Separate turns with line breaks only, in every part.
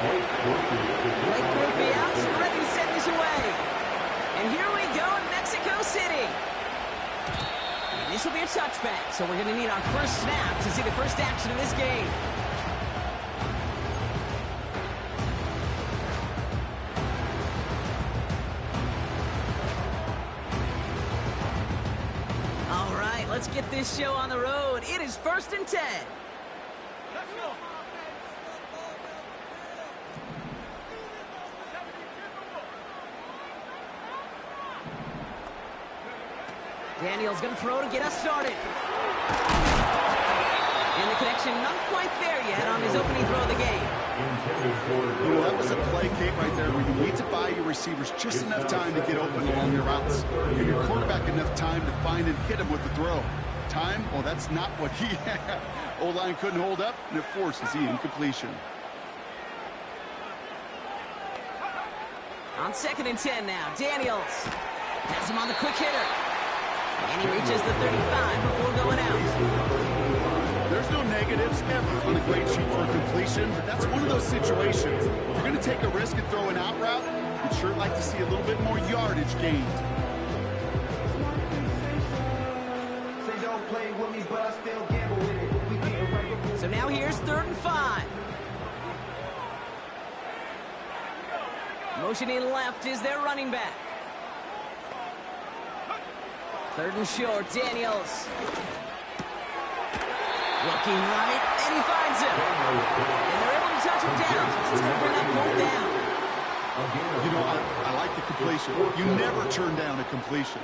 Blake Groupie out, ready to send this away. And here we go in Mexico City. And this will be a touchback, so we're going to need our first snap to see the first action of this game. All right, let's get this show on the road. It is 1st and 10.
Let's go.
Daniel's going to throw to get us started. And the connection not quite there yet on his opening throw of the game.
You know, that was a play, Kate, right there, where you need to buy your receivers just enough time to get open along your routes. Give your quarterback enough time to find and hit him with the throw. Time? Well, that's not what he had. O-line couldn't hold up, and it forces the incompletion.
On 2nd and 10 now, Daniels has him on the quick hitter. And he reaches the 35 before going out.
There's no negatives ever on a great sheet for a completion, but that's one of those situations. If you're going to take a risk and throw an out route, you'd sure like to see a little bit more yardage gained.
Say don't play with me, but I still gamble with it. We getting right.
So now here's 3rd and 5. Motioning left is their running back. 3rd and short, Daniels. Looking right, and he finds him. And they're able to touch him down. It's going to bring up 4th down.
You know, I like the completion. You never turn down a completion.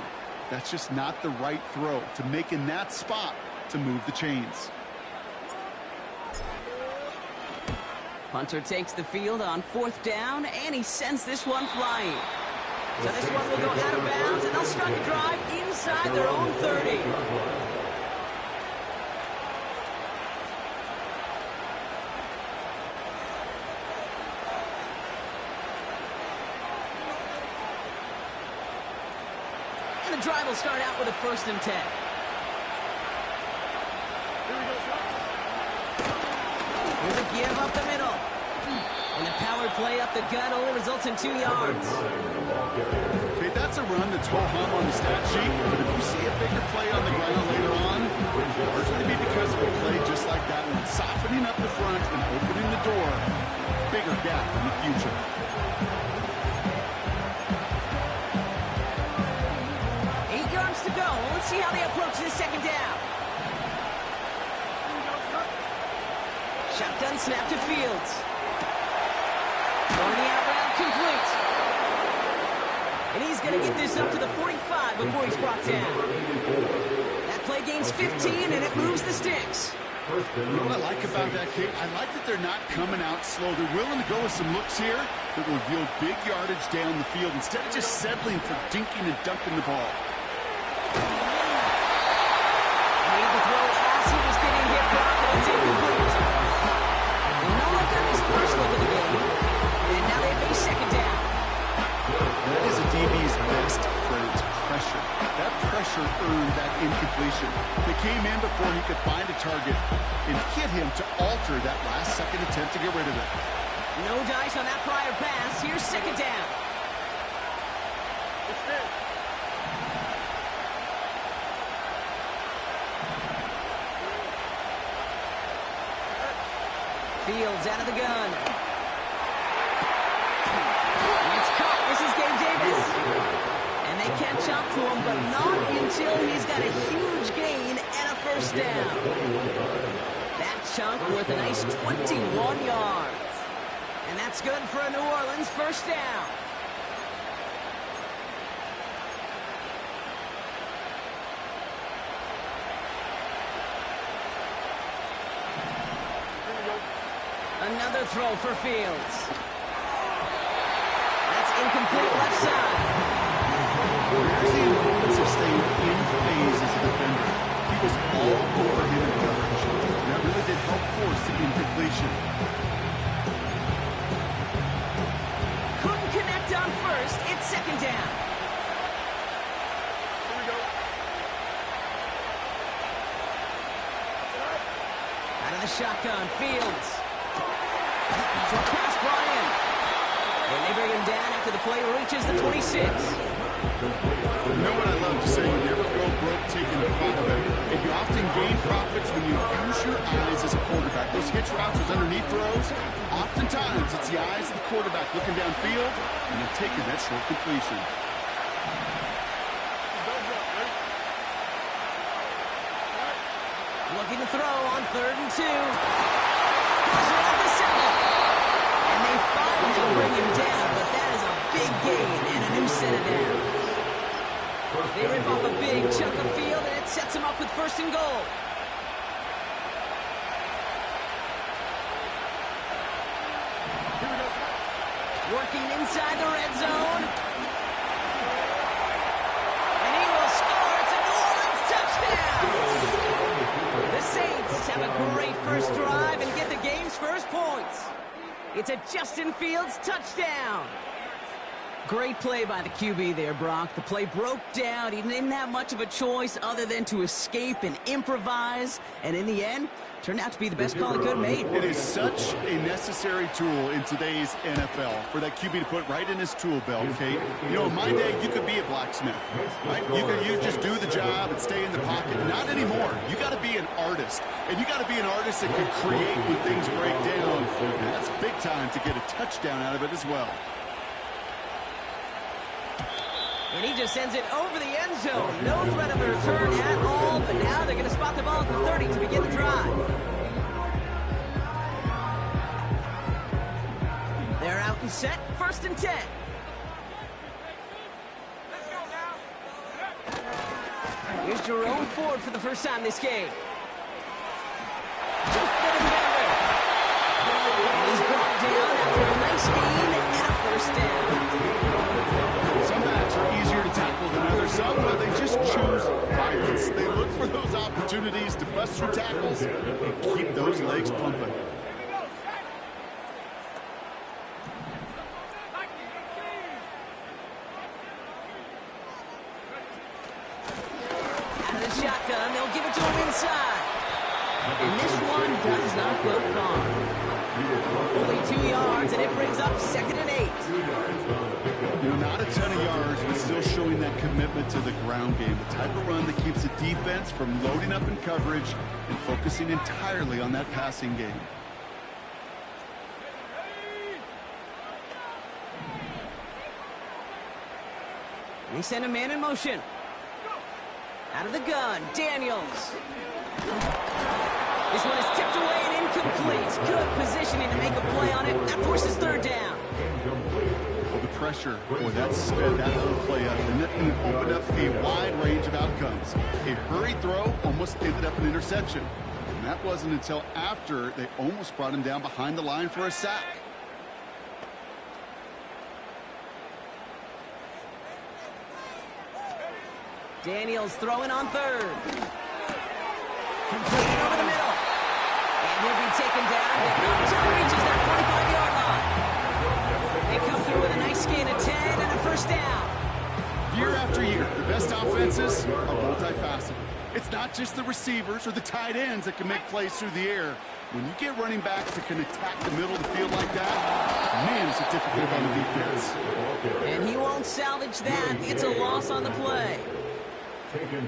That's just not the right throw to make in that spot to move the chains.
Punter takes the field on 4th down, and he sends this one flying. So this one will go out of bounds, and they'll strike a drive inside their own 30. And the drive will start out with a 1st and 10. Here's a give up the middle. And the power play up the gut only results in 2 yards.
Okay, that's a run that's ho-hum on the stat sheet, but if you see a bigger play on the ground later on, it'll largely be because of a play just like that one, softening up the front and opening the door. Bigger gap in the future.
Eight yards to go. Let's see how they approach this 2nd down. Shotgun snap to Fields. Throwing the out route complete. And he's going to get this up to the 45 before he's brought down. That play gains 15, and it moves the sticks.
You know what I like about that, Kate? I like that they're not coming out slow. They're willing to go with some looks here that will reveal big yardage down the field instead of just settling for dinking and dunking the ball.
Made the throw as he was getting hit, but it's incomplete. No look on his first look of the game. And now they face 2nd down.
That is a DB's best friend, pressure. That pressure earned that incompletion. They came in before he could find a target and hit him to alter that last-second attempt to get rid of it.
No dice on that prior pass. Here's 2nd down. Fields out of the gun. It's caught. This is Gabe Davis. And they catch up to him, but not until he's got a huge gain and a 1st down. That chunk worth a nice 21 yards. And that's good for a New Orleans 1st down. Another throw for Fields. That's incomplete left side.
There's the importance of staying in phase as a defender. He was all over him in coverage. That really did help force the incompletion.
Couldn't connect on 1st. It's 2nd down. Out of the shotgun, Fields. So pass Bryant. bring him down after the play reaches the 26.
You know what I love to say? You never go broke taking a profit. And you often gain profits when you use your eyes as a quarterback. Those hitch routes, those underneath throws, oftentimes it's the eyes of the quarterback looking downfield and then taking that short completion.
Looking to throw on 3rd and 2. Crossing it up the 7. And they finally bring him down, but that is a big gain and a new set of downs. They rip off a big chunk of field, and it sets him up with 1st and goal. Working inside the red zone. And he will score. It's a New Orleans touchdown. The Saints have a great first drive and get the game's first points. It's a Justin Fields touchdown. Great play by the QB there, Brock. The play broke down. He didn't have much of a choice other than to escape and improvise. And in the end, turned out to be the best call he could have made.
It is such a necessary tool in today's NFL for that QB to put right in his tool belt, okay? You know, in my day, you could be a blacksmith, right? You just do the job and stay in the pocket. Not anymore. You got to be an artist. And you got to be an artist that can create when things break down. And that's big time to get a touchdown out of it as well.
And he just sends it over the end zone. No threat of a return at all, but now they're going to spot the ball at the 30 to begin the drive. They're out and set, 1st and 10. Here's Jerome Ford for the first time this game. Took the defender. And he's brought down after a nice gain and a 1st down.
Some backs are easier to tackle than others. Some, but they just choose violence. They look for those opportunities to bust through tackles and keep those legs pumping.
Out of the shotgun, they'll give it to him inside. And this one does not go far. Only 2 yards, and it brings up 2nd and 8.
You know, not a ton of yards, but still showing that commitment to the ground game. The type of run that keeps the defense from loading up in coverage and focusing entirely on that passing game.
They send a man in motion. Out of the gun, Daniels. This one is tipped away and incomplete. Good positioning to make a play on it. That forces 3rd down.
Well, the pressure, boy, that sped that whole play up. And it opened up a wide range of outcomes. A hurried throw almost ended up an interception. And that wasn't until after they almost brought him down behind the line for a sack.
Daniels throwing on 3rd. Completed over the middle. And he'll be taken down, but not until he reaches that 45-yard line. They come through with a nice gain of 10 and a 1st down.
Year after year, the best offenses are multifaceted. It's not just the receivers or the tight ends that can make plays through the air. When you get running backs that can attack the middle of the field like that, man, it's a difficult on the defense.
And he won't salvage that. It's a loss on the play.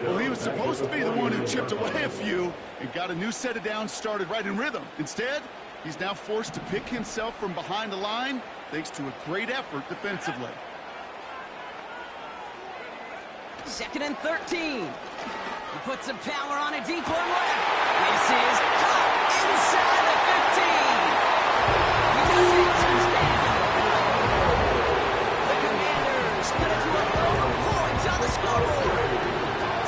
Well, he was supposed to be the one who chipped away a few and got a new set of downs started right in rhythm. Instead, he's now forced to pick himself from behind the line thanks to a great effort defensively.
2nd and 13. He puts some power on a deep one left. This is caught inside the 15. He does it. Touchdown. The Commanders cut it to a total of points on the scoreboard.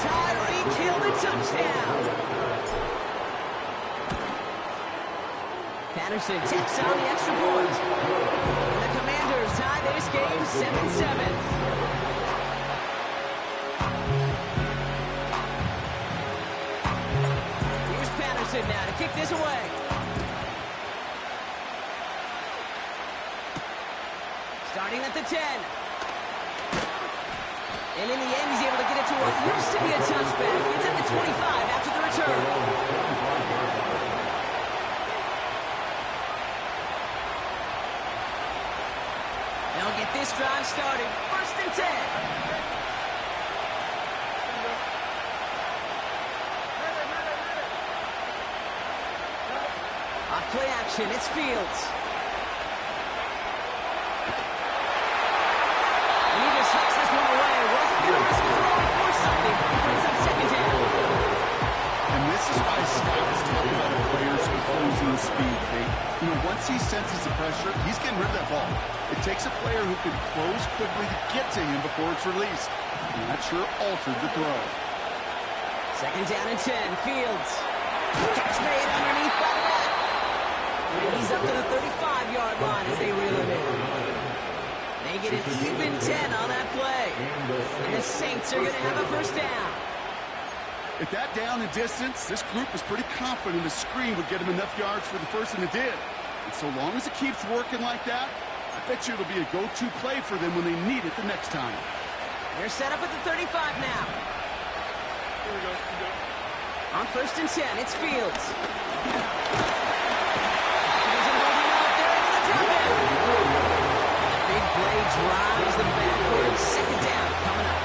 Tyreek Hill the touchdown. Patterson takes on the extra point. And the Commanders tie this game 7-7. Now to kick this away. Starting at the 10. And in the end, he's able to get it to what used to be a touchback. It's at the 25 after the return. They'll get this drive started. 1st and 10. Off play action, it's Fields. And he just hooks this one away. Wasn't going to risk it all for something. He brings up 2nd down.
And this is why scouts talk about a player's closing speed, Kate. You know, once he senses the pressure, he's getting rid of that ball. It takes a player who can close quickly to get to him before it's released. And that sure altered the throw.
2nd down and 10. Fields. Catch made underneath by the back. And he's up to the 35-yard line as they reel him in. They get an even 10 on that play. And the Saints are going to have a 1st down.
At that down and distance, this group was pretty confident the screen would get him enough yards for the 1st, and it did. And so long as it keeps working like that, I bet you it'll be a go-to play for them when they need it the next time.
They're set up at the 35 now.
Here we go.
On 1st and 10, it's Fields. Big play drives them backwards. 2nd down coming up.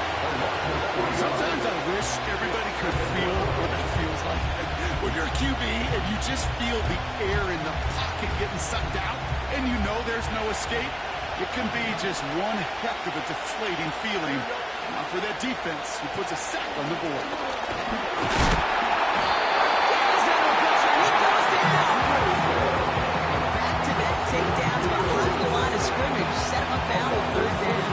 Sometimes I wish everybody could feel what that feels like. When you're a QB and you just feel the air in the pocket getting sucked out and you know there's no escape, it can be just one heck of a deflating feeling. Now for that defense, who puts a sack on the board.
He's under pressure, and he goes down. Back-to-back takedowns behind the line of scrimmage. Set him up now with 3rd down.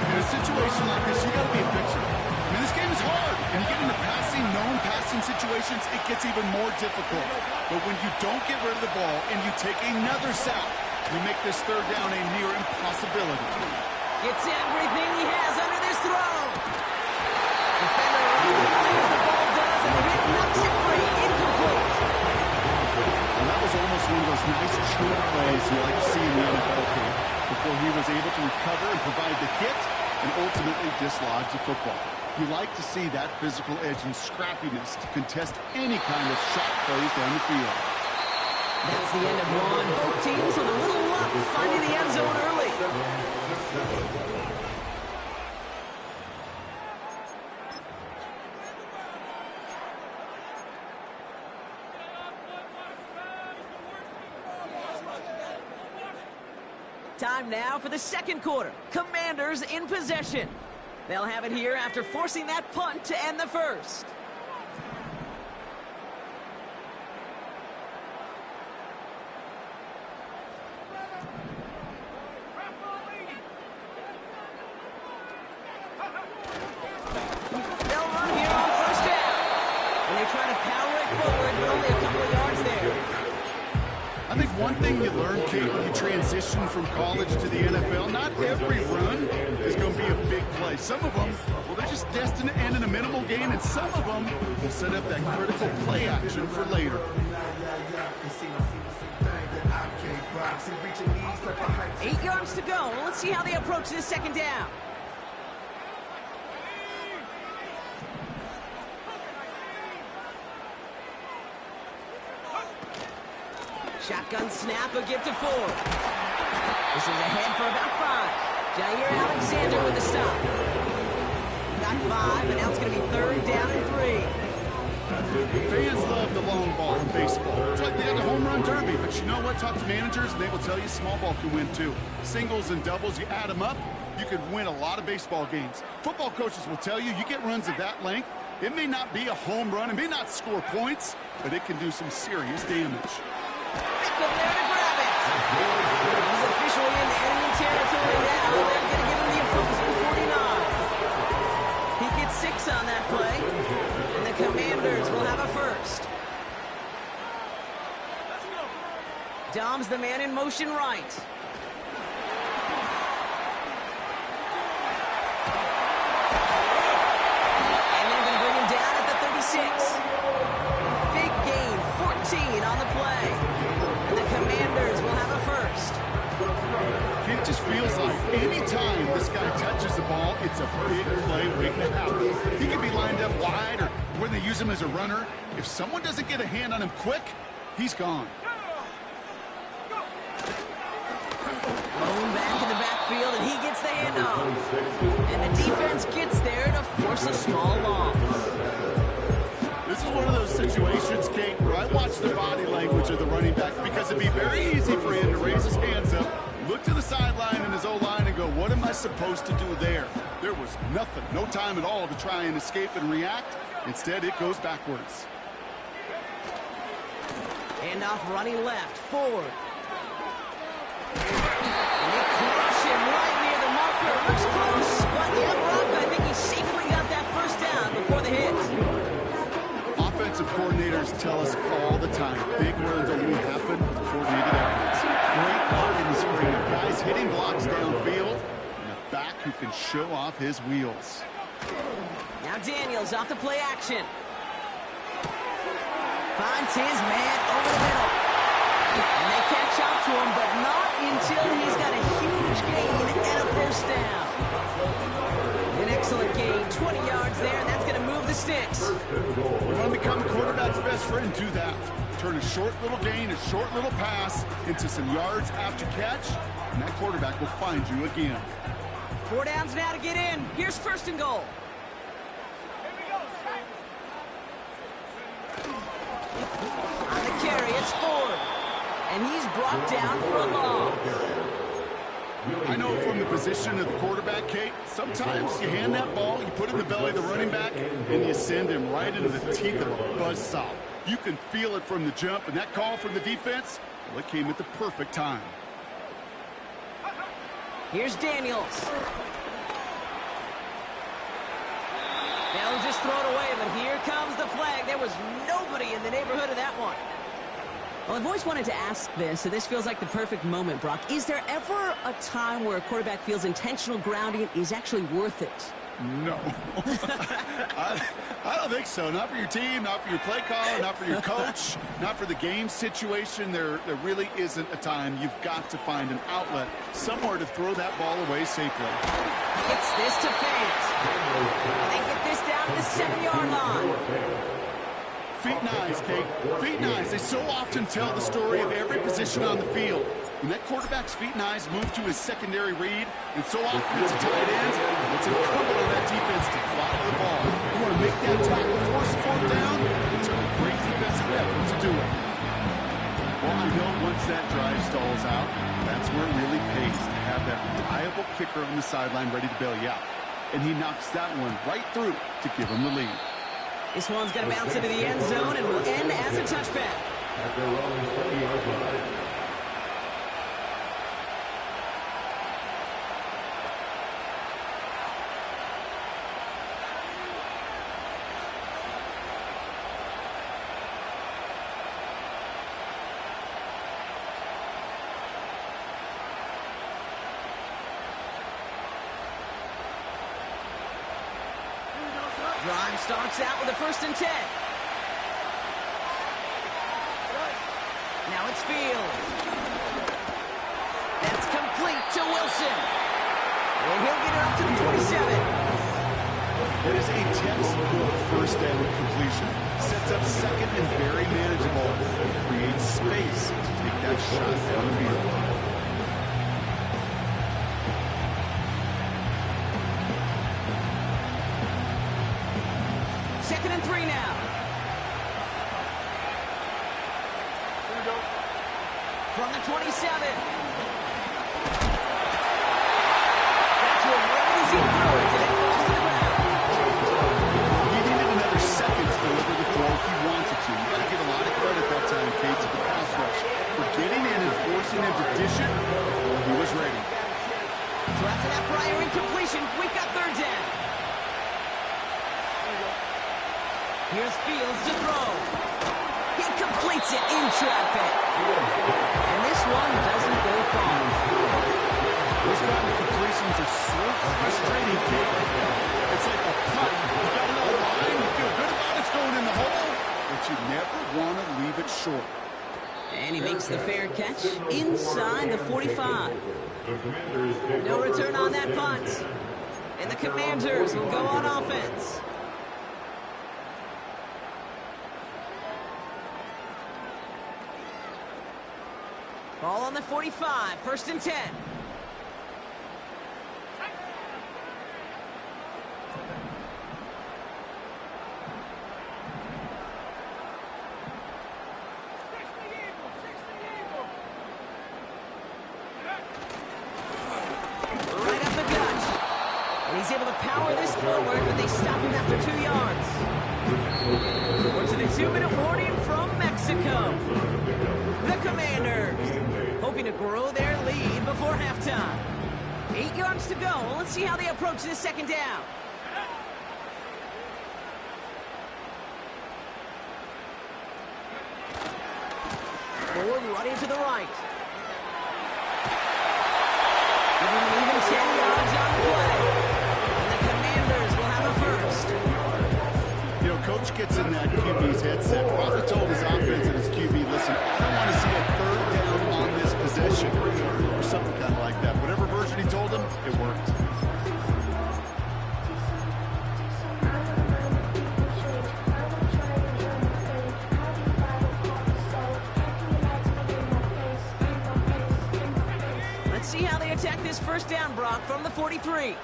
In a situation like this, you got to be a fixer. I mean, this game is hard. And you get into passing, known passing situations, it gets even more difficult. But when you don't get rid of the ball and you take another sack, you make this 3rd down a near impossibility.
Gets everything he has under this throw. Defender runs as the ball does, and the hit knocks it free. Incomplete.
And that was almost one of those nice chunk plays you like to see in the NFL game, before he was able to recover and provide the hit and ultimately dislodge the football. You like to see that physical edge and scrappiness to contest any kind of shot plays down the field.
That's the end of one. Both teams with a little luck finding the end zone early. Time now for the 2nd quarter. Commanders in possession. They'll have it here after forcing that punt to end the 1st. They'll run here on 1st down. And they try to power it forward, but only a couple of yards there.
I think one thing you learn, Kate, when you transition from college to the NFL, not every run is going to be a big play. Some of them, well, they're just destined to end in a minimal gain, and some of them will set up that critical play action for later.
8 yards to go. Let's see how they approach this 2nd down. Shotgun snap, a give to Ford. This is ahead for about 5. Jair Alexander with the stop. Got 5, and now it's going to be 3rd down and 3.
Fans love the long ball in baseball. It's like they had the home run derby, but you know what? Talk to managers, and they will tell you small ball can win too. Singles and doubles, you add them up, you could win a lot of baseball games. Football coaches will tell you, you get runs of that length, it may not be a home run, it may not score points, but it can do some serious damage.
Beckham there to grab it. He's officially in enemy territory now. They're going to give him the opposing 49. He gets 6 on that play, and the Commanders will have a 1st. Dom's the man in motion right. And they're going to bring him down at the 36. Big gain, 14 on the play. And the Commanders will have a 1st.
It just feels like any time this guy touches the ball, it's a big play waiting to happen. He can be lined up wide or when they use him as a runner. If someone doesn't get a hand on him quick, he's gone.
Blown back handoff. And the defense gets there to force a small loss.
This is one of those situations, Kate, where I watch the body language of the running back because it'd be very easy for him to raise his hands up, look to the sideline in his O-line and go, what am I supposed to do there? There was nothing, no time at all to try and escape and react. Instead, it goes backwards.
Handoff running left, forward. And they crush him right near the marker. Looks close, but yeah, Brock, I think he safely got that first down before the hit.
Offensive coordinators tell us all the time, big runs only happen with coordinated efforts. Great blocking spring of guys hitting blocks downfield, and a back who can show off his wheels.
Now Daniels off the play action. Finds his man over the middle. And they catch up to him, but not until he's got a huge gain and a first down. An excellent gain, 20 yards there, and that's going to move the sticks.
You want to become quarterback's best friend, do that. Turn a short little gain, a short little pass into some yards after catch, and that quarterback will find you again.
4 downs now to get in. Here's first and goal. On the carry, it's Ford. And he's brought down for a loss.
I know from the position of the quarterback, Kate, sometimes you hand that ball, you put it in the belly of the running back, and you send him right into the teeth of a buzzsaw. You can feel it from the jump, and that call from the defense, well, it came at the perfect time.
Here's Daniels. They'll just throw it away, but here comes the flag. There was nobody in the neighborhood of that one. Well, I've always wanted to ask this, and this feels like the perfect moment, Brock. Is there ever a time where a quarterback feels intentional grounding is actually worth it?
No. I don't think so. Not for your team, not for your play caller, not for your coach, not for the game situation. There really isn't a time. You've got to find an outlet, somewhere to throw that ball away safely.
Gets this to Fant. And they get this down to the 7-yard line.
Feet and eyes, Kate. Feet and eyes. They so often tell the story of every position on the field. When that quarterback's feet and eyes move to his secondary read, and so often it's a tight end, it's incumbent on that defense to fly to the ball. You want to make that tackle, force a 4th down, it took a great defensive effort to do it. Well, I know once that drive stalls out, that's where it really pays to have that reliable kicker on the sideline ready to bail you out. And he knocks that one right through to give him the lead.
This one's going to bounce into the end zone and will end as a touchback.
After running 20-yard line.
Drive starts out with a 1st and 10. Now it's Fields. That's complete to Wilson. And he'll get it up to the 27.
That is a textbook 1st down completion. Sets up 2nd and very manageable. It creates space to take that shot downfield.
2nd and 3 now. From the 27. That's what right as he threw it, and it falls to the ground.
He needed another second to deliver the throw if he wanted to. You got to give a lot of credit that time, Kate, to the pass rush for getting in and forcing him to dish it before he was ready.
So after that prior incompletion, we've got 3rd down. Here's Fields to throw. He completes it in traffic. And this one doesn't go far.
Those kind of completions are so frustrating, Kate. It's like a putt. You got it on the line, you feel good about it's going in the hole, but you never want to leave it short.
And he makes the fair catch inside the 45. No return on that punt. And the Commanders will go on offense. Ball on the 45, 1st and 10. He's able to power this forward, but they stop him after 2 yards. We're to the 2-minute warning from Mexico. The Commanders hoping to grow their lead before halftime. 8 yards to go. Let's see how they approach this second down. Forward running to the right. Giving them even 10 yards on the play. And the Commanders will have a first.
You know, Coach gets in that QB's headset. Probably told his offense and his QB, listen, I want to see a third down on this possession. Or something kind of like that. Whatever version he told him, it worked.
Let's see how they attack this first down, Brock, from the 43.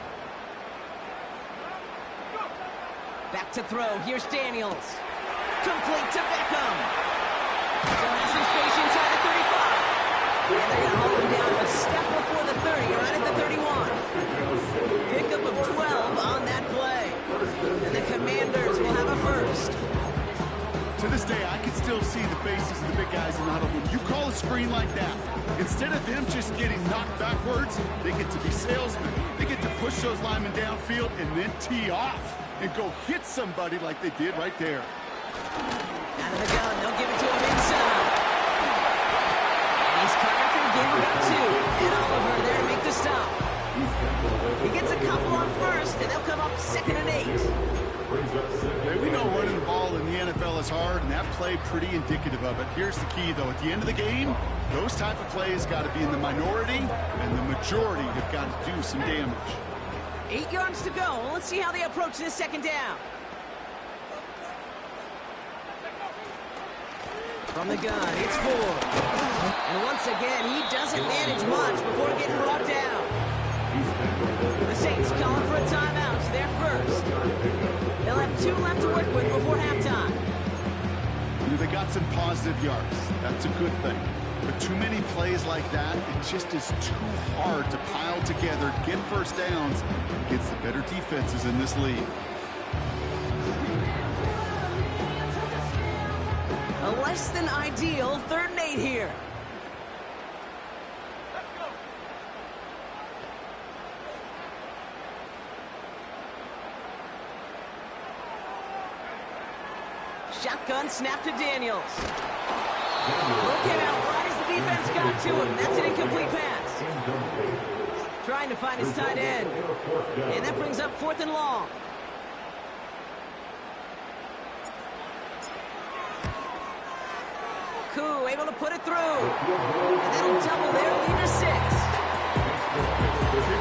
Back to throw. Here's Daniels. Complete to Beckham. Still has some space inside the 35. And they're going to hold him down a step before the 30, right at the 31. Pickup of 12 on that play. And the Commanders will have a first.
To this day, I can still see the faces of the big guys in the huddle. When you call a screen like that, instead of them just getting knocked backwards, they get to be salesmen. They get to push those linemen downfield and then tee off and go hit somebody like they did right there.
Out of the gun, they'll give it to him inside. And he's covered for game about 2. And Oliver there to make the stop. He gets a couple on first, and they'll come up 2nd and 8.
Hey, we know running the ball in the NFL is hard, and that play pretty indicative of it. Here's the key, though. At the end of the game, those type of plays got to be in the minority, and the majority have got to do some damage.
8 yards to go. Let's see how they approach this second down. From the gun, it's Ford. And once again, he doesn't manage much before getting brought down. The Saints calling for a timeout. They're first. They'll have 2 left to work with before halftime.
You know, they got some positive yards. That's a good thing. But too many plays like that, it just is too hard to pile together, get first downs against the better defenses in this league.
A less than ideal 3rd and 8 here. Shotgun snap to Daniels. Look out right as the defense got to him. That's an incomplete pass. Trying to find his tight end. And that brings up 4th and long. Koo able to put it through. And that'll double their lead to 6.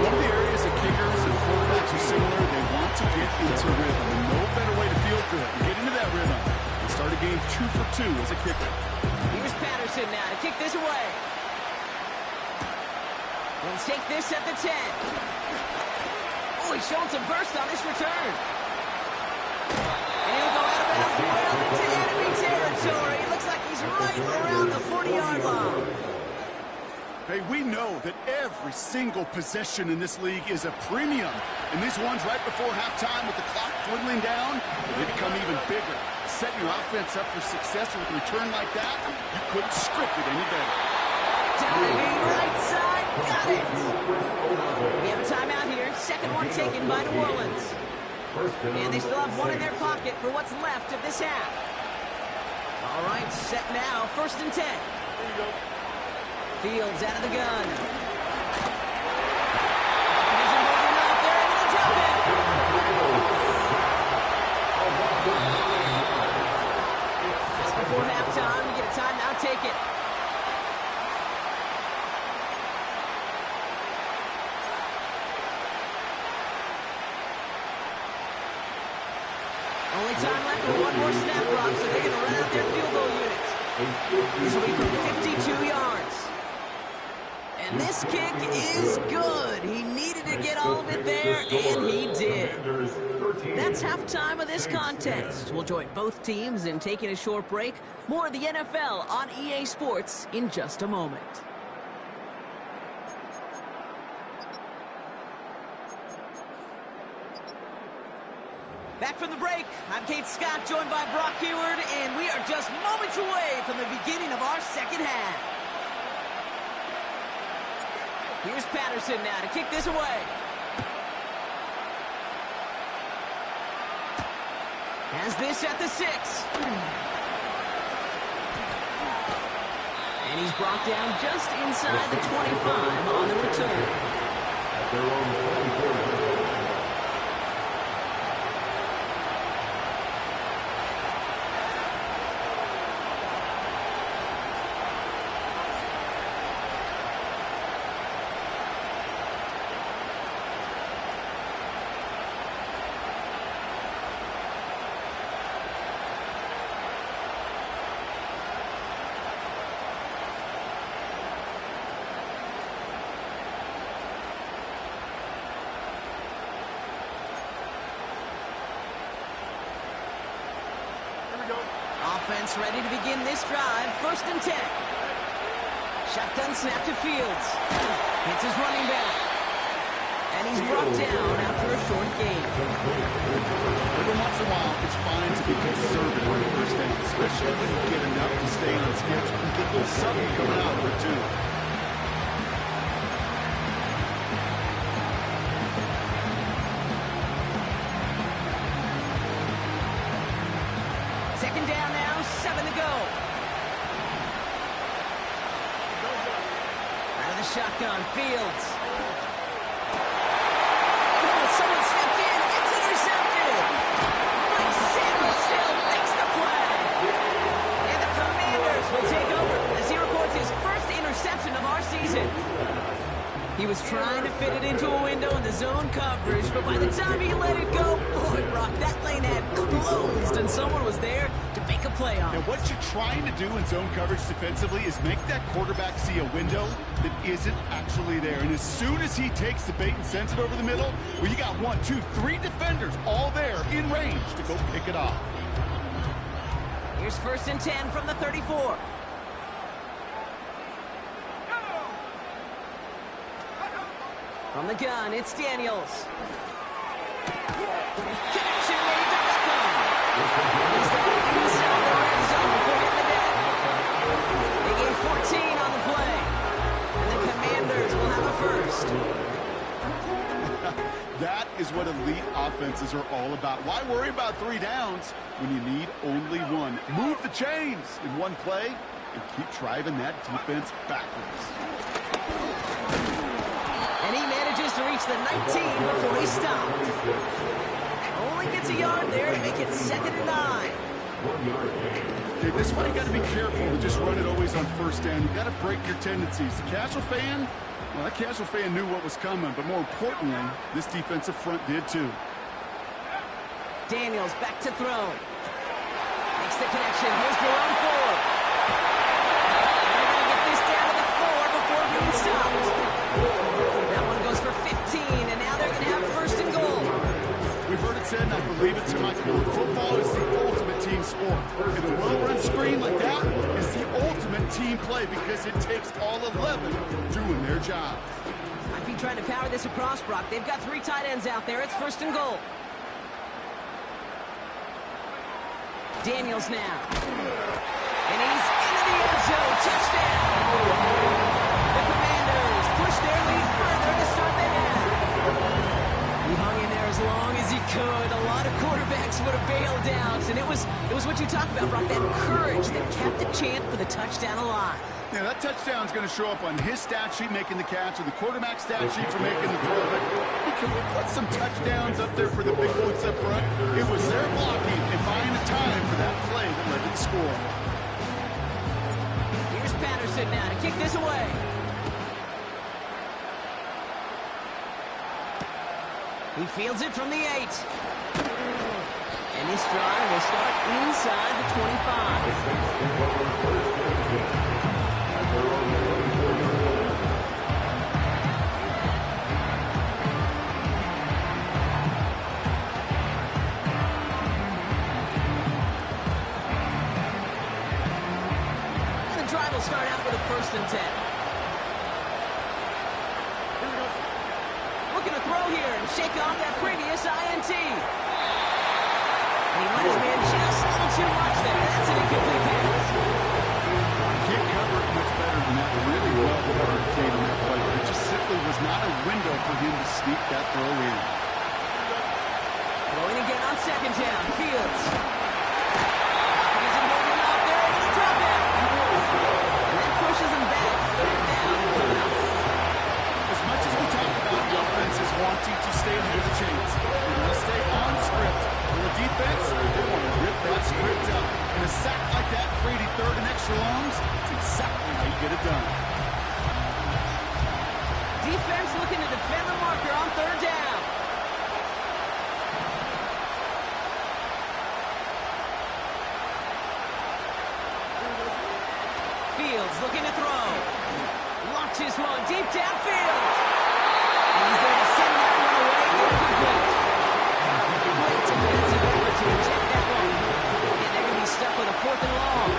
One of the areas that kickers and quarterbacks are similar, they want to get into rhythm. And no better way to feel good. You get into that rhythm and start a game 2 for 2 as a kicker.
Here's Patterson now to kick this away. And take this at the 10. Oh, he's showing some burst on this return. And he'll go out of bounds well into enemy territory. It looks like he's right around the 40-yard line.
Hey, we know that every single possession in this league is a premium. And these ones right before halftime with the clock dwindling down, they become even bigger. Setting your offense up for success with a return like that, you couldn't script it any better.
Diving right side, got it. We have a timeout here. 2nd one taken by New Orleans. And they still have 1 in their pocket for what's left of this half. All right, set now. 1st and 10.
There you go.
Fields out of the gun. He's moving up there into the top end. Just before halftime, we get a timeout taken. Only time left for 1 more snap block, so they're going to run out their field goal unit. This will be from 52 yards. And this kick is good. He needed to get all of it there, and he did. That's halftime of this contest. We'll join both teams in taking a short break. More of the NFL on EA Sports in just a moment. Back from the break, I'm Kate Scott, joined by Brock Heward, and we are just moments away from the beginning of our second half. Here's Patterson now to kick this away. Has this at the 6. And he's brought down just inside the 25 on the return.
At their own 24.
Offense ready to begin this drive. 1st and 10. Shotgun snap to Fields. Hits his running back. And he's brought down after a short gain.
Every once in a while, it's fine to be conservative on 1st down, especially when you get enough to stay on schedule and get a little something coming out of it, too.
Second down now, 7 to go. Out of the shotgun, Fields. Oh, someone stepped in. It's intercepted. Mike Samuel still makes the play. And the Commanders will take over as he records his first interception of our season. He was trying to fit it into a window in the zone coverage, but by the time he let it go, boy, Brock, that lane had closed, and someone was there to make a play on it.
Now, what you're trying to do in zone coverage defensively is make that quarterback see a window that isn't actually there. And as soon as he takes the bait and sends it over the middle, well, you got 1, 2, 3 defenders all there in range to go pick it off.
Here's 1st and 10 from the 34. From the gun, it's Daniels. Connection made to Beckham. He's got inside the red zone before hitting the deck. They gain 14 on the play. And the Commanders will have a 1st.
That is what elite offenses are all about. Why worry about 3 downs when you need only 1? Move the chains in one play and keep driving that defense backwards.
And he manages to reach the 19 before he stopped. Only gets a yard there to make it 2nd and 9.
Okay, this is why you got to be careful to just run it always on 1st down. You got to break your tendencies. The casual fan, well, that casual fan knew what was coming, but more importantly, this defensive front did too.
Daniels back to throw. Makes the connection. Here's Jerome Ford. And they're going to get this down to the 4 before being stopped. That one goes for 15, and now they're going to have 1st and goal.
We've heard it said, and I believe it to my core, football is the ultimate team sport. And a well-run screen like that is the ultimate team play because it takes all 11 doing their job.
Might be trying to power this across, Brock. They've got 3 tight ends out there. It's 1st and goal. Daniels now. And he's into the end zone. Touchdown. The Commanders push their lead further to start the half. He hung in there as long as he could. A lot of quarterbacks would have bailed out. And it was what you talked about, Brock, that courage that kept the chant for the touchdown alive.
Yeah, that touchdown's going to show up on his stat sheet making the catch or the quarterback stat sheet for making the throw. But can we put some touchdowns up there for the big boys up front? It was their blocking and buying the time for that play that led to the score.
Here's Patterson now to kick this away. He fields it from the 8. And this drive will start inside the 25. Start out with a 1st and 10. Looking to throw here and shake off that previous INT. He let his man just a little too much there. That's an incomplete pass.
Can't cover it much better than that. Really well covered Kane on that play. There just simply was not a window for him to sneak that throw in.
Going again on second down. Fields. He's moving up there over the top end. And that pushes him back. Third down coming up.
As much as we talk about offenses wanting to stay ahead of the chains, they want to stay on script. On the defense, they want to rip that script up. And a sack like that, creating third and extra longs, it's exactly how you get it done.
Defense looking to defend the marker on third down. Fields looking to throw. Launches one deep downfield. And he's there to send that one away. Incomplete. Great defensive effort to reject that one. And they're going to be stuck with a 4th and long.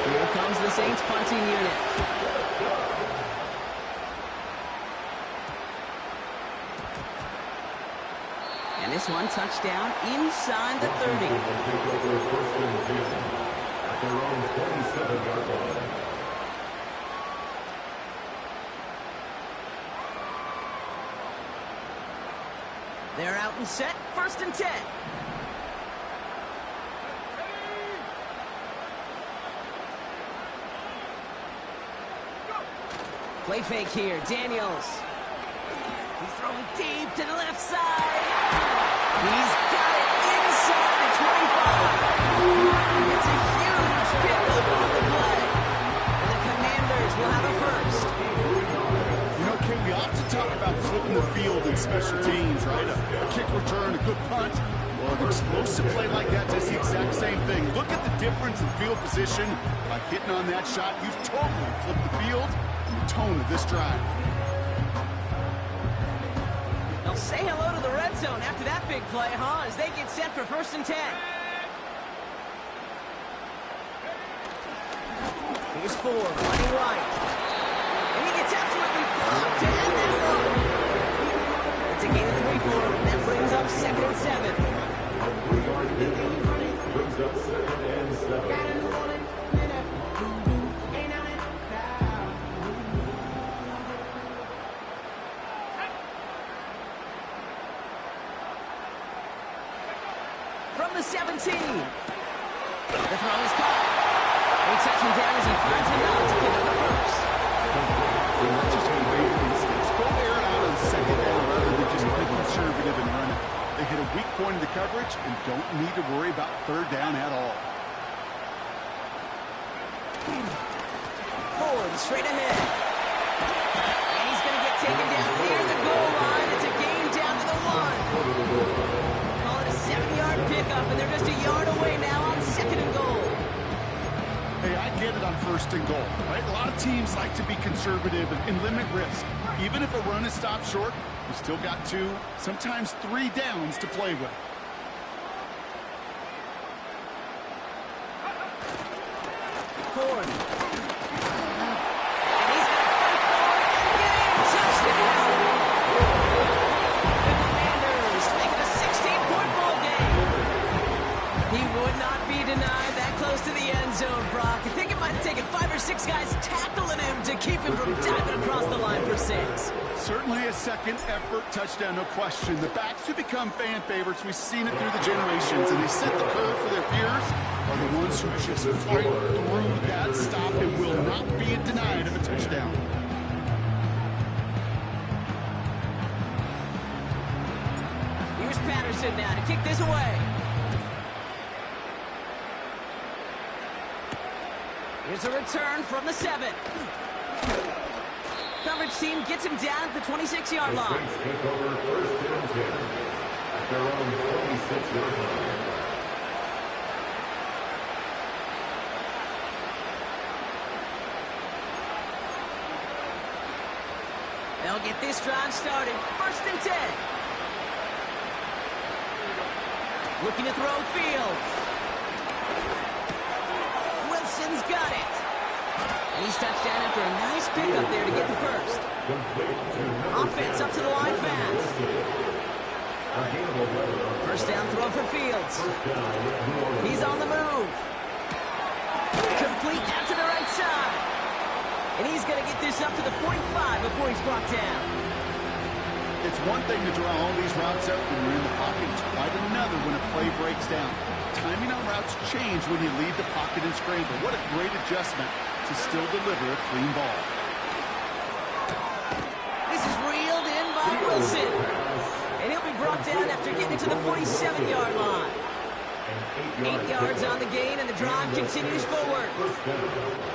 Here comes the Saints punting unit. And this one touchdown inside the 30.
At their own 27-yard line.
They're out and set. 1st and 10. Play fake here. Daniels. He's throwing deep to the left side. He's got it inside the 25. It's a huge pickup on the play. And the Commanders will have a first.
You know, King, we often talk about flipping the field in special teams, right? A kick return, a good punt. Well, an explosive play like that does the exact same thing. Look at the difference in field position. By hitting on that shot, you've totally flipped the field and the tone of this drive.
They'll say hello to the red zone after that big play, huh? As they get set for 1st and 10. Here's Ford, running right. And he gets absolutely pumped to end that run. It's a gain of 3 for him. That brings up 2nd and 7.
Brings up 2nd and 7.
From the 17. The throw is caught. They touch him down as he finds him out to pick up the first.
They're not just going to wait for mistakes. Go air it out on 2nd down rather than just be conservative and run it. They hit a weak point in the coverage and don't need to worry about 3rd down at all.
Ford straight ahead. And he's going to get taken down near the goal line. It's a gain down to the 1. Call it a 7-yard pickup, and they're just a yard away now on 2nd and goal.
Hey, I get it on 1st and goal, right? A lot of teams like to be conservative and limit risk. Even if a run is stopped short, you still got 2, sometimes 3 downs to play with.
Ford. And he's going to fight forward and get in. Touchdown! The Commanders make it a 16-point ball game. He would not be denied that close to the end zone, Brock. I think it might have taken 5 or 6 guys tackling him to keep him from diving across the line for 6.
Certainly a second effort touchdown, no question. The backs who become fan favorites, we've seen it through the generations, and they set the curve for their peers, are the ones who just fight through that stop and will not be denied of a touchdown.
Here's Patterson now to kick this away. Here's a return from the 7. Coverage team gets him down at the 26-yard line.
Saints take over 1st and 10 at their own 26-yard line.
They'll get this drive started. 1st and 10. Looking to throw Fields. Wilson's got it. And he's touched down after a nice pickup there to get the first. Offense up to the line fast. First down throw for Fields. He's on the move. Complete out to the right side. And he's going to get this up to the 45 before he's brought down.
It's one thing to draw all these routes out when you're in the pocket. It's quite another when a play breaks down. Timing on routes change when you leave the pocket and scramble. What a great adjustment to still deliver a clean ball.
This is reeled in by Wilson. And he'll be brought down after getting to the 47-yard line. 8 yards on the gain, and the drive continues forward.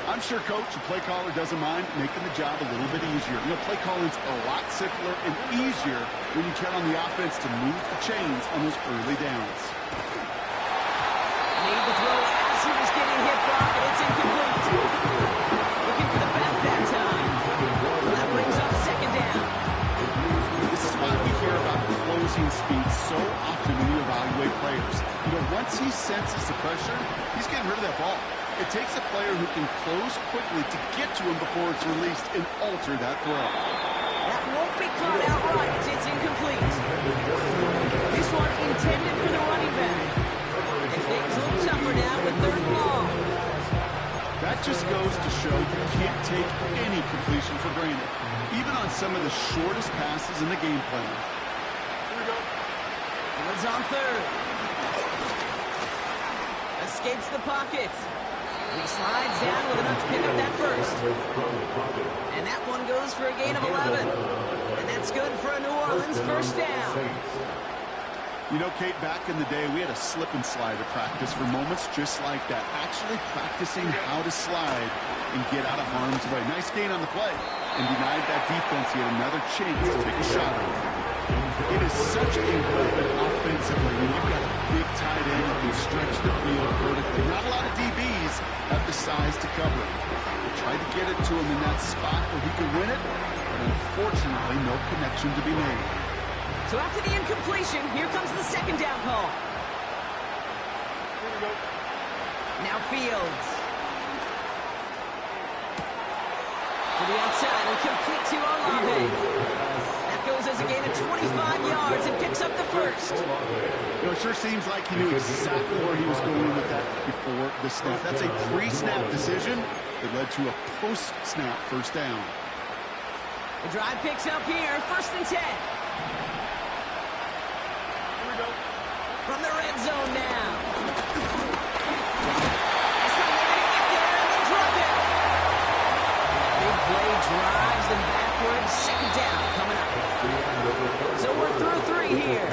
I'm sure Coach, the play caller, doesn't mind making the job a little bit easier. You know, play calling's a lot simpler and easier when you count on the offense to move the chains on those early downs.
Made the throw as he was getting hit by, and it's incomplete. Looking for the back that time. Well, that brings up second down.
This is why we hear about closing speed so often when you evaluate players. You know, once he senses the pressure, he's getting rid of that ball. It takes a player who can close quickly to get to him before it's released and alter that throw.
That won't be caught outright. It's incomplete. This one intended for the running back. And things look tougher now with third and long.
That just goes to show you can't take any completion for granted, even on some of the shortest passes in the game plan.
Here we go.
Fields on third. Escapes the pocket. And he slides down with enough to pick up that first. And that one goes for a gain of 11. And that's good for a New Orleans first down.
You know, Kate, back in the day, we had a slip and slide to practice for moments just like that. Actually practicing how to slide and get out of harm's way. Nice gain on the play. And denied that defense yet another chance to take a shot at it. It is such a weapon offensively when you've got a big tight end that can stretch the field vertically. Not a lot of DBs have the size to cover it. They tried to get it to him in that spot where he could win it, but unfortunately no connection to be made.
So after the incompletion, here comes the second down call.
Here we go.
Now Fields. To the outside and complete to Olave. That goes as a gain of 25 yards and picks up the first.
You know, it sure seems like he knew exactly where he was going with that before the snap. That's a pre-snap decision that led to a post-snap first down.
The drive picks up here, first and 10. From the red zone now. Big play drives them backwards. Second down coming up. So we're through 3 here.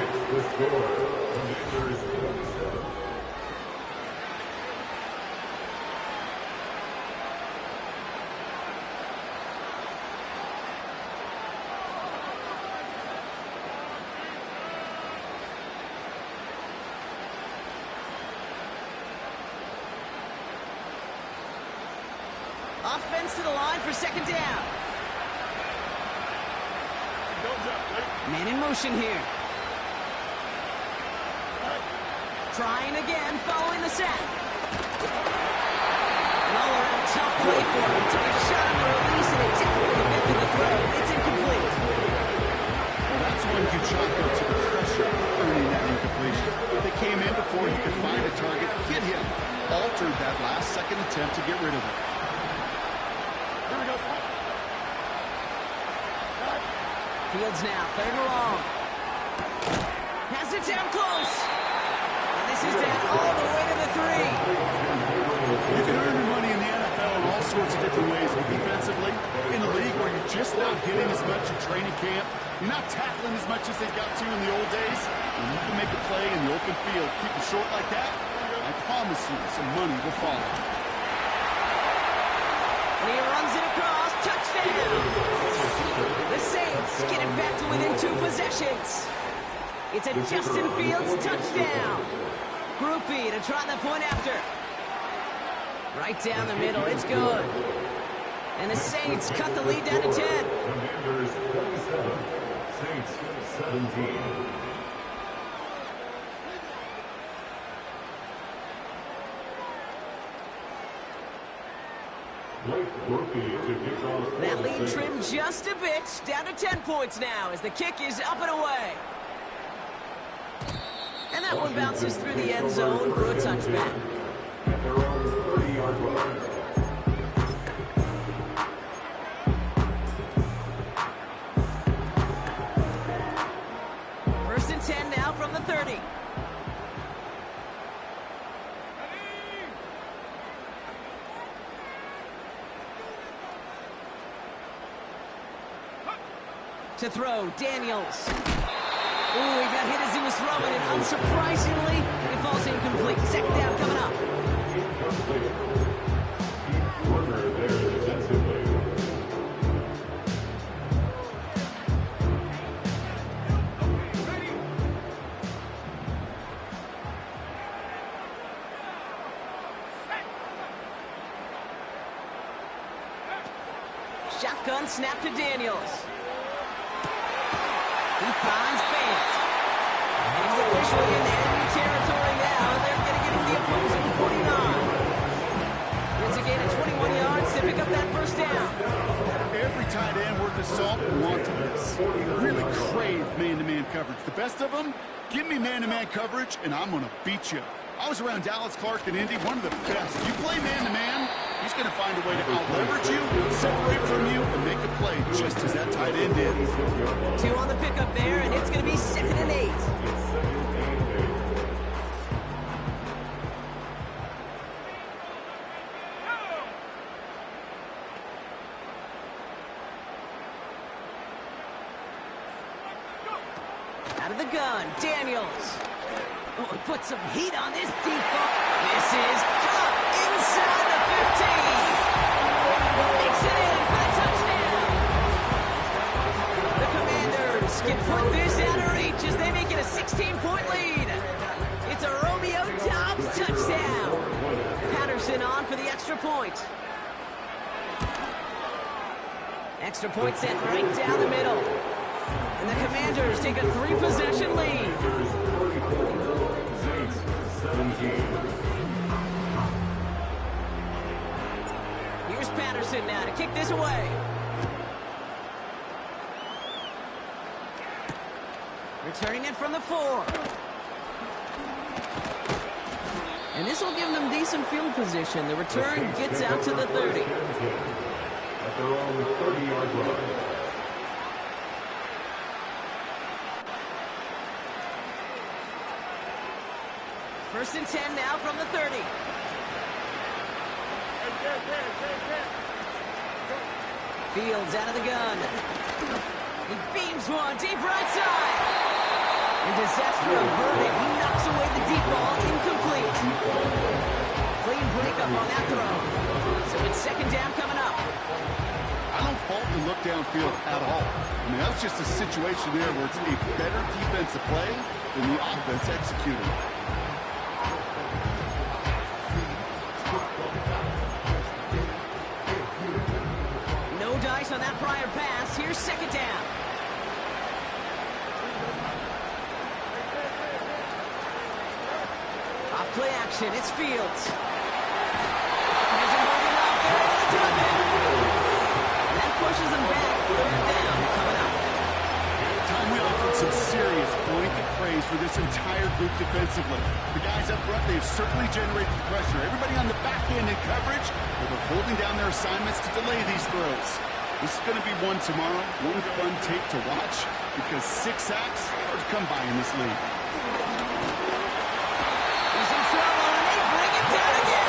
Offense to the line for second down. Man in motion here. Trying again, following the sack. An all-around tough play for him. He took a shot on the release, and it definitely affected the throw. It's incomplete.
Well, that's one you chalk up to the pressure earning that incompletion. They came in before he could find a target, hit him, altered that last-second attempt to get rid of it.
Here we go.
Fields now, third and long. Pass it down close. And this is down all the way to the 3.
You can earn your money in the NFL in all sorts of different ways, but defensively, in a league where you're just not getting as much in training camp, you're not tackling as much as they got to in the old days, and you can make a play in the open field, keep it short like that, I promise you some money will follow.
And he runs it across. Touchdown! The Saints get it back to within 2 possessions. It's a Justin Fields touchdown. Groupie to try the point after. Right down the middle. It's good. And the Saints cut the lead down to 10.
Commanders 27, Saints 17.
That lead trimmed just a bit, down to 10 points now as the kick is up and away. that one bounces through the end zone for a touchback.
At their own 30-yard line.
First and 10 now from the 30. To throw, Daniels. Ooh, he got hit as he was throwing, and unsurprisingly, it falls incomplete. Second down coming up.
Incomplete. Keep Warner there defensively.
Shotgun snap to Daniels. He finds Fant. And he's officially in enemy territory now. They're going to get him the opposing 49. It's a gain of 21 yards to pick up that first down.
Every tight end worth his salt will want to this. Really crave man-to-man coverage. The best of them, give me man-to-man coverage, and I'm going to beat you. I was around Dallas Clark and Indy, one of the best. You play man-to-man, he's going to find a way to out-leverage you, separate from you, and make a play just as that tight end did.
2 on the pickup there, and it's going to be 2nd and 8. Out of the gun, Daniels. Oh, he put some heat on this deep ball. This is caught inside the 15. Makes it in for the touchdown. The Commanders can put this out of reach as they make it a 16-point lead. It's a Romeo Doubs touchdown. Patterson on for the extra point. Extra point sent right down the middle. And the Commanders take a 3-possession lead. Here's Patterson now to kick this away. Returning it from the 4. And this will give them decent field position. The return gets out to the 30.
At their own 30-yard line.
First and 10 now from the 30. Fields out of the gun. He beams one deep right side. And disaster averted. He knocks away the deep ball. Incomplete. Clean breakup on that throw. So it's 2nd down coming up.
I don't fault the look downfield at all. I mean, that's just a situation there where it's a better defensive play than the offense executing.
No dice on that prior pass. Here's 2nd down. Off play action. It's Fields. There's a moving up. They're able to drop it. That pushes them back. 3rd down coming up.
Time we offered some serious blanket praise for this entire group defensively. The guys up front, they've certainly generated the pressure. Everybody on the back end in coverage, but they're holding down their assignments to delay these throws. This is going to be one tomorrow, one fun tape to watch, because 6 sacks are to come by in this league.
He's in trouble, and they bring him down again.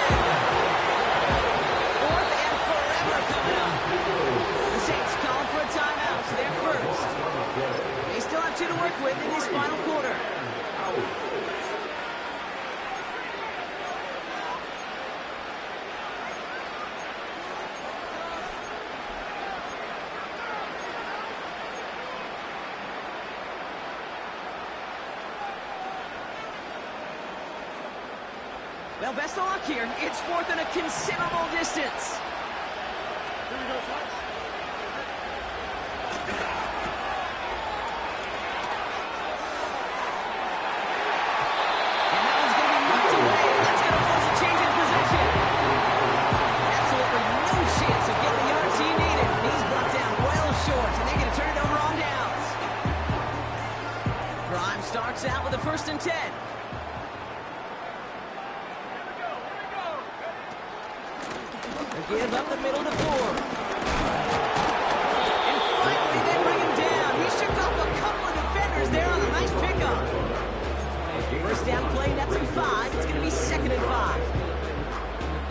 4th and forever coming up. The Saints calling for a timeout. They're first. They still have 2 to work with in this final quarter. Well, best of luck here. It's 4th and a considerable distance.
Here we go, son.
And that one's going to be knocked away. That's going to force a change in possession. Absolutely no chance of getting the yards he needed. He's brought down well short, and they're going to turn it over on downs. Drive starts out with a 1st and 10. give up the middle to Ford. And finally, they bring him down. He shook off a couple of defenders there on a nice pickup. First down play, nets him 5. It's going to be 2nd and 5.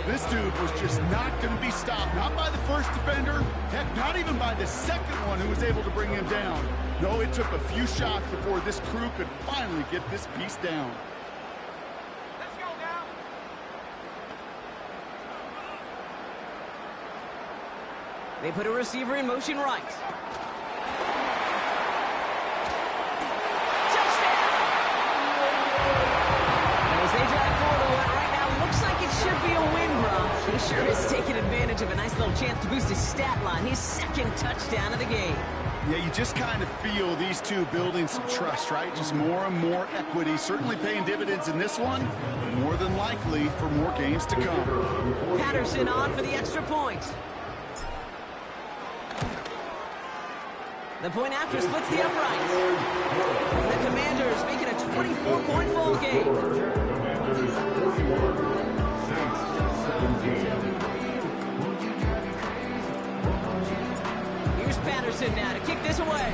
This dude was just not going to be stopped. Not by the first defender. Heck, not even by the second one who was able to bring him down. No, it took a few shots before this crew could finally get this piece down.
Let's go now.
They put a receiver in motion right. They drive forward a lot right now. Looks like it should be a win, bro. He sure is taking advantage of a nice little chance to boost his stat line. His 2nd touchdown of the game.
Yeah, you just kind of feel these two building some trust, right? Just more and more equity. Certainly paying dividends in this one. More than likely for more games to come.
Patterson on for the extra point. The point after splits the uprights. The Commanders making a 24-point ball game. Here's Patterson now to kick this away.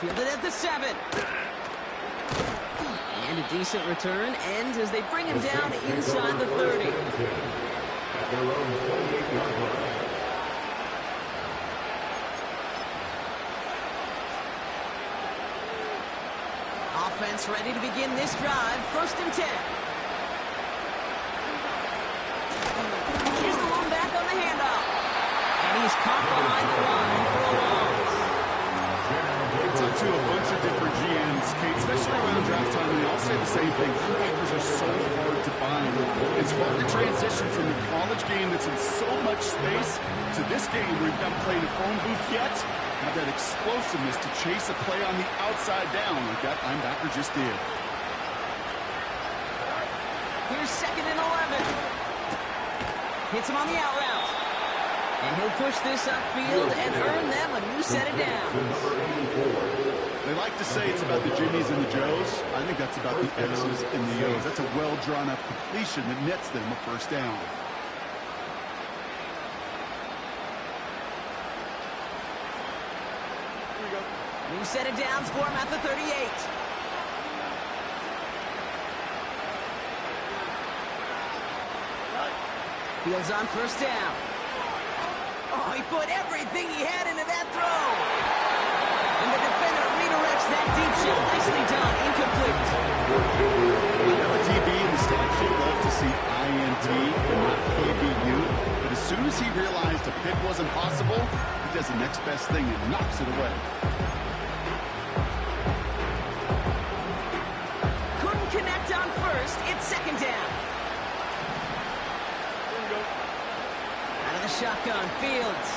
Fielded at the 7. And a decent return ends as they bring him down inside the 30. Offense ready to begin this drive. 1st and 10. Here's the one back on the handoff. And he's caught behind the line for a loss.
I talked to a bunch of different GMs, Kate, especially around draft time, and they all say the same thing. Linebackers are so hard to find. It's hard to transition from the college game that's in so much space to this game where you've got to play in a phone booth yet. Have that explosiveness to chase a play on the outside down like that linebacker just did.
Here's 2nd and 11. Hits him on the out route. And he'll push this upfield and earn them a new set of downs.
They like to say it's about the Jimmies and the Joes. I think that's about the X's and the O's. That's a well-drawn-up completion that nets them a 1st down.
New set of downs for him at the 38. Fields on 1st down. Oh, he put everything he had into that throw. And the defender redirects that deep shot. Nicely done. Incomplete.
I know a DB in the stat sheet love to see INT and not KBU. But as soon as he realized a pick wasn't possible, he does the next best thing and knocks it away.
Couldn't connect on 1st. It's 2nd down. Out of the shotgun, Fields.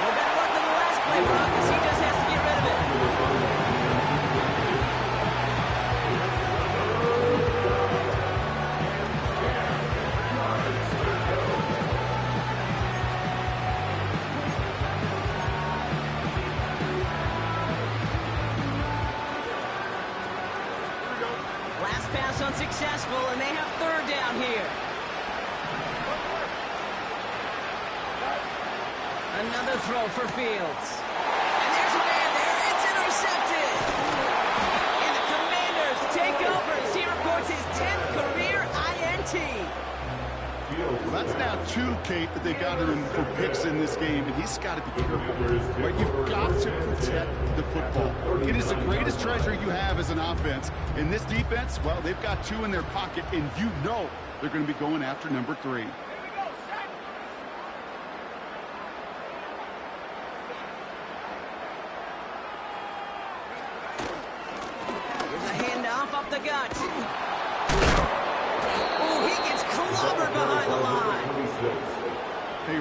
No better luck than the last play, Brock, because he just has to get rid of it. Last pass unsuccessful, and they have 3rd down here. Another throw for Fields. And there's a man there. It's intercepted. And the Commanders take over as he records his 10th career INT.
Well, that's now 2, Kate, that they've got him for picks in this game, and he's got to be careful. Right? You've got to protect the football. It is the greatest treasure you have as an offense. In this defense, well, they've got 2 in their pocket, and you know they're going to be going after number 3.
There's a handoff up the gut. Oh, he gets clobbered behind the line.
Hey,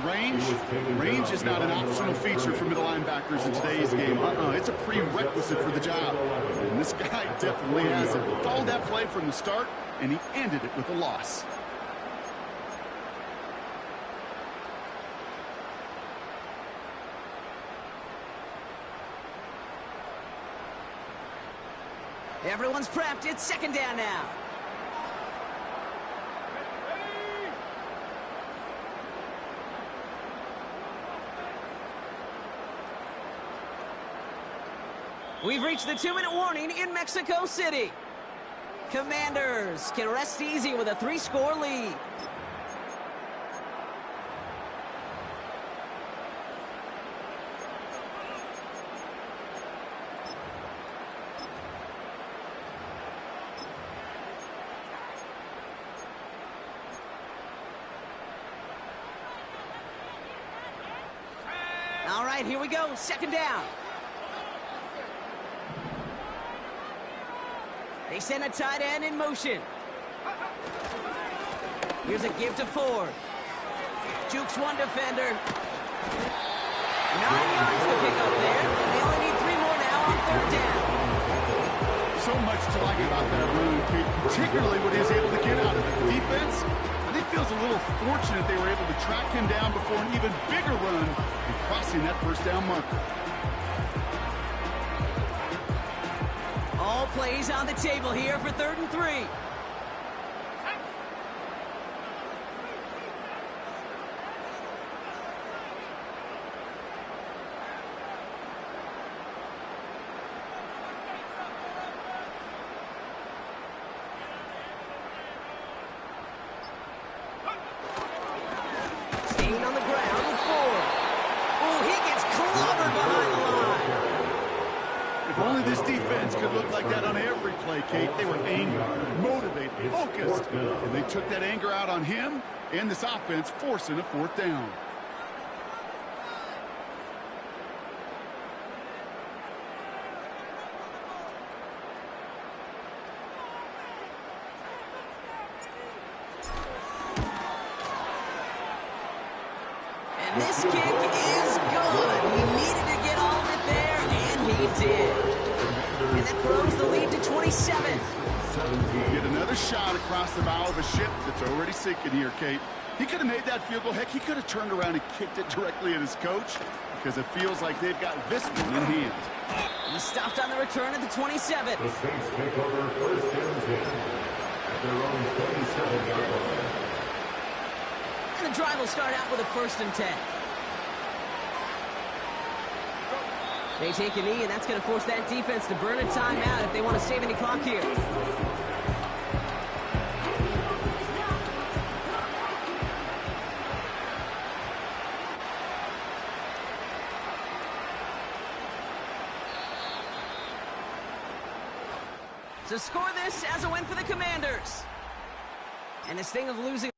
range is not an optional feature for middle linebackers in today's game. It's a prerequisite for the job. And this guy definitely has it. Called that play from the start, and he ended it with a loss.
Everyone's prepped. It's second down now. We've reached the 2-minute warning in Mexico City. Commanders can rest easy with a 3-score lead. All right, here we go. Second down. They send a tight end in motion. Here's a give to Ford. Jukes one defender. 9 yards to pick up there, and they only need 3 more now on third down.
So much to like about that run, Kate, particularly what he was able to get out of it. The defense, I think, feels a little fortunate they were able to track him down before an even bigger run and crossing that first down marker.
All plays on the table here for 3rd and 3. Staying on the ground with Ford. Oh, he gets clobbered behind the line.
If only this defense could look like that on every play, Kate. They were angry, motivated, focused, and they took that anger out on him and this offense, forcing a 4th down.
And this kick is good. He needed to get all of it there, and he did. And that throws the lead to 27.
Get another shot across the bow of a ship that's already sinking here, Kate. He could have made that field goal. Heck, he could have turned around and kicked it directly at his coach because it feels like they've got this one in hand.
He stopped on the return at the 27.
The Saints take over first and 10 at their own 27-yard line.
And the drive will start out with a 1st and 10. They take a knee, and that's going to force that defense to burn a timeout if they want to save any clock here. So score this as a win for the Commanders. And this thing of losing